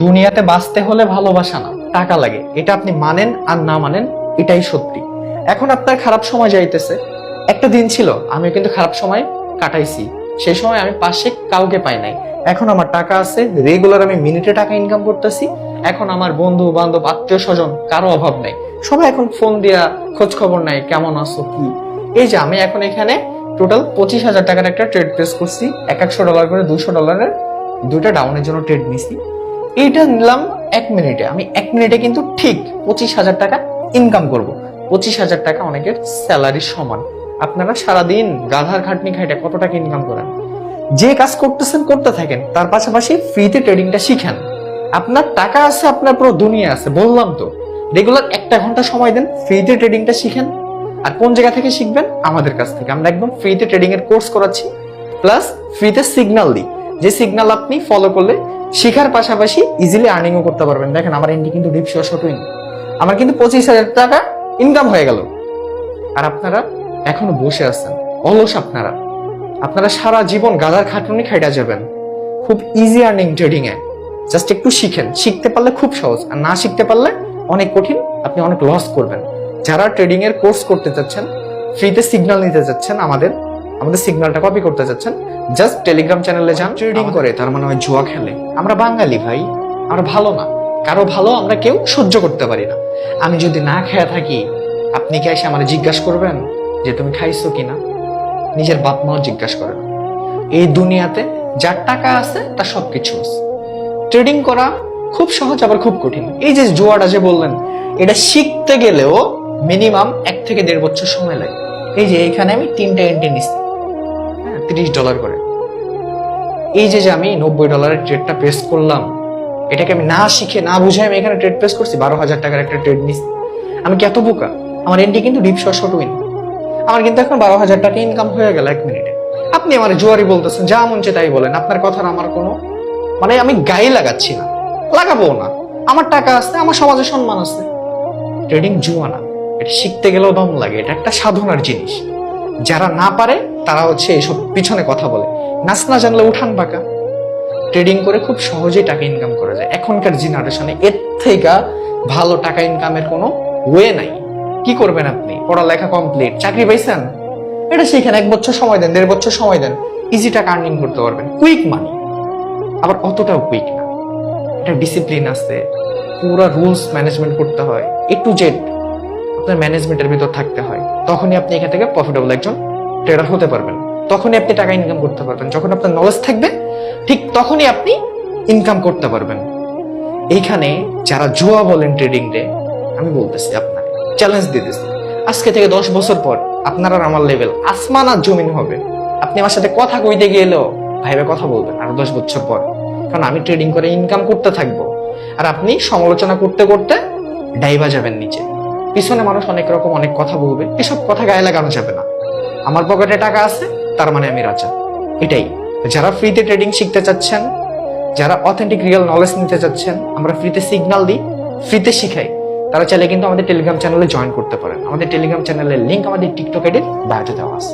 দুনিয়াতে বাঁচতে হলে ভালোবাসা না, টাকা লাগে। এটা আপনি মানেন আর না মানেন, এটাই সত্যি। এখন আপনার খারাপ সময় যাইতেছে। একটা দিন ছিল আমি কিন্তু খারাপ সময় কাটাইছি, সেই সময় আমি পাশে কাউকে পাই নাই। এখন আমার টাকা আছে, রেগুলার আমি মিনিটে টাকা ইনকাম করতেছি। এখন আমার বন্ধু বান্ধব আত্মীয় স্বজন কারো অভাব নাই, সবাই এখন ফোন দিয়া খোঁজ খবর নাই, কেমন আছো কি। এই যে আমি এখন এখানে টোটাল 25,000 টাকার একটা ট্রেড প্লেস করছি, $100 করে, $200 দুইটা ডাউনের জন্য ট্রেড নিছি। এইটা নিলাম 1 মিনিটে। আমি 1 মিনিটে কিন্তু ঠিক 25,000 টাকা ইনকাম করব। 25,000 টাকা অনেকের স্যালারির সমান। আপনারা সারাদিন গাধার খাটনি খাইটা কত টাকা ইনকাম করেন? যে কাজ করতেছেন করতে থাকেন, তার পাশাপাশি ফ্রিতে ট্রেডিংটা শিখেন। আপনার টাকা আছে, আপনার পুরো দুনিয়া আছে, বললাম তো। রেগুলার 1 ঘন্টা সময় দেন, ফ্রিতে ট্রেডিংটা শিখেন। আর কোন জায়গা থেকে শিখবেন? আমাদের কাছ থেকে। আমরা একদম ফ্রিতে ট্রেডিং এর কোর্স করাচ্ছি, প্লাস ফ্রিতে সিগন্যাল দিই, যে সিগন্যাল আপনি ফলো করলে শিখার পাশাপাশি ইজিলি আর্নিংও করতে পারবেন। দেখেন আমার এন্ডি কিন্তু ডিপ শর্টউইং, আমার কিন্তু 25,000 টাকা ইনকাম হয়ে গেল। আর আপনারা এখনো বসে আছেন অলস। আপনারা সারা জীবন গাধার খাটুনি খাইটা যাবেন। খুব ইজি আর্নিং ট্রেডিং এ, জাস্ট একটু শিখেন। শিখতে পারলে খুব সহজ, আর না শিখতে পারলে অনেক কঠিন, আপনি অনেক লস করবেন। যারা ট্রেডিং এর কোর্স করতে চাচ্ছেন, ফ্রিতে সিগন্যাল নিতে চাচ্ছেন, আমাদের সিগন্যালটা কপি করতে চাচ্ছেন, জাস্ট টেলিগ্রাম চ্যানেলে যান। ট্রেডিং করে তার মানে হয় জুয়া খেলে। আমরা বাঙালি ভাই, আমরা ভালো না, কারো ভালো আমরা কেউ সহ্য করতে পারি না। আমি যদি না খেয়ে থাকি, আপনি কি এসে আমার জিজ্ঞাসা করবেন যে তুমি খাইছো কিনা? নিজের বাপ মাও জিজ্ঞাসা করে না। এই দুনিয়াতে যার টাকা আছে তার সবকিছু আছে। ট্রেডিং করা খুব সহজ, আবার খুব কঠিন। এই যে জুয়াটা যে বললেন, এটা শিখতে গেলেও মিনিমাম 1 থেকে 1.5 বছর সময় লাগে। এই যে এখানে আমি 3টা এন্ট্রি নিচ্ছি, $30 করে। এই যে আমি $90 ট্রেডটা প্রেস করলাম, এটাকে আমি না শিখে না বুঝে আমি এখানে ট্রেড প্রেস করছি। 12,000 টাকার একটা ট্রেড নিচ্ছি। আমি কি এত বোকা? আমার এন্ট্রি কিন্তু ডিপ শর্টউইং। আমার কিন্তু এখন 12,000 টাকা ইনকাম হয়ে গেল 1 মিনিটে। আপনি আমার জুয়ারি বলতেছেন, যা মন চায় তাই বলেন। আপনার কথার আমার কোনো আমি গায়ে লাগাচ্ছি না, লাগাবো না। আমার টাকা আছে, আমার সমাজে সম্মান আছে। ট্রেডিং জুয়া না, এটা শিখতে গেলেও দম লাগে। এটা একটা সাধনার জিনিস। যারা না পারে তারা এসব পিছনে কথা বলে। নাচ না জানলে উঠান বাঁকা। ট্রেডিং করে খুব সহজেই টাকা ইনকাম করা যায়। এখনকার জেনারেশনে এর থেকে ভালো টাকা ইনকামের কোনো ওয়ে নাই। কি করবেন আপনি? পড়ালেখা কমপ্লিট, চাকরি পাইছেন, এটা শিখেন। 1 বছর সময় দেন, 1.5 বছর সময় দেন, ইজি টাকা আর্নিং করতে পারবেন। কুইক মানি, আবার অতটাও কুইক না। এটা ডিসিপ্লিন আছে, পুরো রুলস ম্যানেজমেন্ট করতে হয়। A to Z আপনার ম্যানেজমেন্টের ভিতর থাকতে হয়। তখনই আপনি এখান থেকে প্রফিটেবল একজন ট্রেডার হতে পারবেন। তখনই আপনি টাকা ইনকাম করতে পারবেন। যখন আপনার নলেজ থাকবে, ঠিক তখনই আপনি ইনকাম করতে পারবেন। এইখানে যারা জুয়া বলেন ট্রেডিং রে, আমি বলতেছি আপনাকে চ্যালেঞ্জ দিতেছি, আজকে থেকে 10 বছর পর আপনার আর আমার লেভেল আসমান আর জমিন হবে। আপনি আমার সাথে কথা কইতে গেলেও ভাইবে কথা বলবেন আর 10 বছর পর। কারণ আমি ট্রেডিং করে ইনকাম করতে থাকবো, আর আপনি সমালোচনা করতে করতে ডাইবা যাবেন নিচে। পিছনে মানুষ অনেক রকম অনেক কথা বলবে, এসব কথা গায়ে লাগানো যাবে না। আমার পকেটে টাকা আছে, তার মানে আমি রাজা। এটাই। যারা ফ্রিতে ট্রেডিং শিখতে চাচ্ছেন, যারা অথেন্টিক রিয়েল নলেজ নিতে চাচ্ছেন, আমরা ফ্রিতে সিগন্যাল দিই, ফ্রিতে শিখাই, তারা চাইলে কিন্তু আমাদের টেলিগ্রাম চ্যানেলে জয়েন করতে পারেন। আমাদের টেলিগ্রাম চ্যানেলের লিংক আমাদের টিকটক আইডির বায়োতে দেওয়া আছে।